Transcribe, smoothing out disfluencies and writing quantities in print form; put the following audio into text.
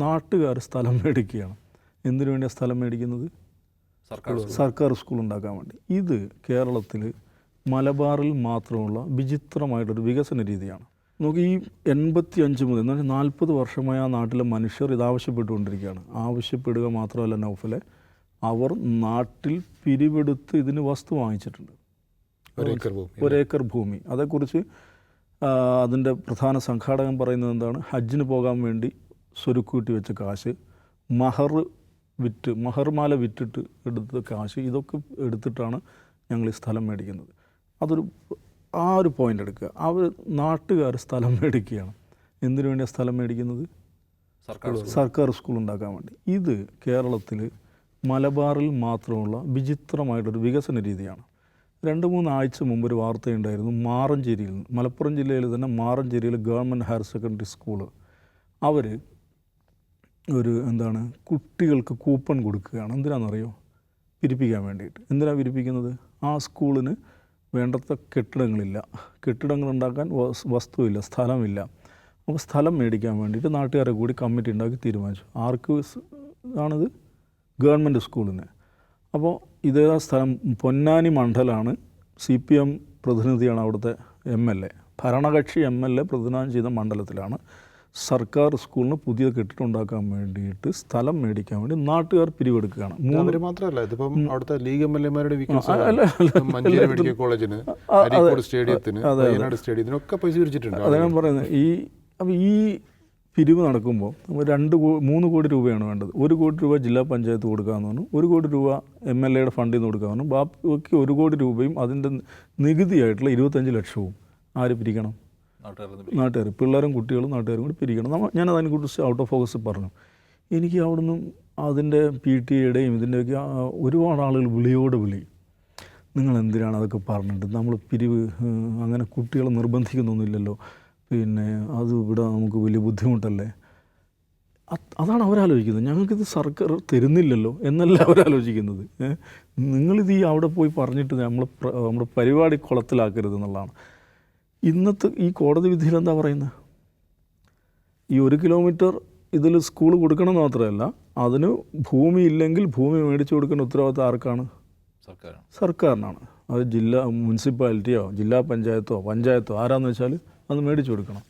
നാട്ടുകാർ സ്ഥലം മേടിക്കുകയാണ്. എന്തിനു വേണ്ടിയാണ് സ്ഥലം മേടിക്കുന്നത്? സർക്കാർ സ്കൂൾ ഉണ്ടാക്കാൻ വേണ്ടി. ഇത് കേരളത്തിൽ മലബാറിൽ മാത്രമുള്ള വിചിത്രമായിട്ടൊരു വികസന രീതിയാണ്. നമുക്ക് ഈ 85 മുതൽ എന്ന് പറഞ്ഞാൽ 40 വർഷമായി ആ നാട്ടിലെ മനുഷ്യർ ഇതാവശ്യപ്പെട്ടുകൊണ്ടിരിക്കുകയാണ്. ആവശ്യപ്പെടുക മാത്രമല്ല നൗഫലെ, അവർ നാട്ടിൽ പിരിവെടുത്ത് ഇതിന് വസ്തു വാങ്ങിച്ചിട്ടുണ്ട്. 1 ഏക്കർ ഭൂമി. അതേക്കുറിച്ച് അതിൻ്റെ പ്രധാന സംഘാടകൻ പറയുന്നത് എന്താണ്? ഹജ്ജിന് പോകാൻ വേണ്ടി സ്വരുക്കൂട്ടി വെച്ച കാശ്, മഹർമാല വിറ്റിട്ട് എടുത്ത കാശ്, ഇതൊക്കെ എടുത്തിട്ടാണ് ഞങ്ങൾ ഈ സ്ഥലം മേടിക്കുന്നത്. ആ ഒരു പോയിൻ്റ് എടുക്കുക. നാട്ടുകാർ സ്ഥലം മേടിക്കുകയാണ്. എന്തിനു വേണ്ടിയാണ് സ്ഥലം മേടിക്കുന്നത്? സർക്കാർ സ്കൂൾ ഉണ്ടാക്കാൻ വേണ്ടി. ഇത് കേരളത്തിൽ മലബാറിൽ മാത്രമുള്ള വിചിത്രമായിട്ടൊരു വികസന രീതിയാണ്. 2-3 ആഴ്ച മുമ്പ് ഒരു വാർത്തയുണ്ടായിരുന്നു. മാറഞ്ചേരിയിൽ, മലപ്പുറം ജില്ലയിൽ തന്നെ മാറഞ്ചേരിയിൽ ഗവൺമെൻറ് ഹയർ സെക്കൻഡറി സ്കൂള് അവർ കുട്ടികൾക്ക് കൂപ്പൺ കൊടുക്കുകയാണ്. എന്തിനാണെന്നറിയോ? പിരിപ്പിക്കാൻ വേണ്ടിയിട്ട്. എന്തിനാണ് പിരിപ്പിക്കുന്നത്? ആ സ്കൂളിന് വേണ്ടത്ര കെട്ടിടങ്ങളുണ്ടാക്കാൻ വസ്തുവില്ല, സ്ഥലമില്ല. അപ്പോൾ സ്ഥലം മേടിക്കാൻ വേണ്ടിയിട്ട് നാട്ടുകാരെ കൂടി കമ്മിറ്റി ഉണ്ടാക്കി തീരുമാനിച്ചു. ആർക്ക് ആണിത്? ഗവൺമെൻറ് സ്കൂളിന്. അപ്പോൾ ഇതേ സ്ഥലം പൊന്നാനി മണ്ഡലമാണ്. CPM പ്രതിനിധിയാണ് അവിടുത്തെ MLA, ഭരണകക്ഷി MLA പ്രതിനിധാനം ചെയ്ത മണ്ഡലത്തിലാണ്. സർക്കാർ സ്കൂളിന് പുതിയ കെട്ടിടം ഉണ്ടാക്കാൻ വേണ്ടിയിട്ട് സ്ഥലം മേടിക്കാൻ വേണ്ടി നാട്ടുകാർ പിരിവെടുക്കുകയാണ്. മാത്രമല്ല, ഇതിപ്പം അവിടുത്തെ ലീഗ് MLA-മാരുടെ കോളേജിന്, സ്റ്റേഡിയത്തിനൊക്കെ പൈസ പിരിച്ചിട്ടുണ്ട്. അതാണ് ഞാൻ പറയുന്നത്. ഈ പിരിവ് നടക്കുമ്പോൾ 3 കോടി രൂപയാണ് വേണ്ടത്. 1 കോടി രൂപ ജില്ലാ പഞ്ചായത്ത് കൊടുക്കാമെന്ന് പറഞ്ഞു, 1 കോടി രൂപ MLA-യുടെ ഫണ്ടിൽ നിന്ന് കൊടുക്കാമെന്ന് പറഞ്ഞു. ബാക്കി 1 കോടി രൂപയും അതിൻ്റെ നികുതിയായിട്ടുള്ള 25 ലക്ഷവും ആര് പിരിക്കണം? നാട്ടുകാർ. പിള്ളേരും കുട്ടികളും നാട്ടുകാരും കൂടി പിരിക്കണം. ഞാനതിനെക്കുറിച്ച് ഔട്ട് ഓഫ് ഫോക്കസ് പറഞ്ഞു. എനിക്ക് അവിടുന്ന് അതിൻ്റെ PTA-യുടെയും ഇതിൻ്റെയൊക്കെ ഒരുപാട് ആളുകൾ വിളി, നിങ്ങൾ എന്തിനാണ് അതൊക്കെ പറഞ്ഞിട്ട്? നമ്മൾ പിരിവ് അങ്ങനെ കുട്ടികളെ നിർബന്ധിക്കുന്നൊന്നുമില്ലല്ലോ, പിന്നെ അത് ഇവിടെ നമുക്ക് വലിയ ബുദ്ധിമുട്ടല്ലേ? അതാണ് അവരാലോചിക്കുന്നത്. ഞങ്ങൾക്കിത് സർക്കാർ തരുന്നില്ലല്ലോ എന്നല്ല അവരാലോചിക്കുന്നത്. നിങ്ങളിത് അവിടെ പോയി പറഞ്ഞിട്ട് നമ്മുടെ പരിപാടി കുളത്തിലാക്കരുത് എന്നുള്ളതാണ്. ഇന്നത്തെ ഈ കോടതി വിധിയിൽ എന്താ പറയുന്നത്? ഈ 1 കിലോമീറ്റർ ഇതിൽ സ്കൂൾ കൊടുക്കണം മാത്രമല്ല, അതിന് ഭൂമി ഇല്ലെങ്കിൽ ഭൂമി മേടിച്ചു കൊടുക്കേണ്ട ഉത്തരവാദിത്തം ആർക്കാണ്? സർക്കാരിനാണ്. അത് മുനിസിപ്പാലിറ്റിയോ ജില്ലാ പഞ്ചായത്തോ ആരാന്ന് വെച്ചാൽ അത് മേടിച്ചു കൊടുക്കണം.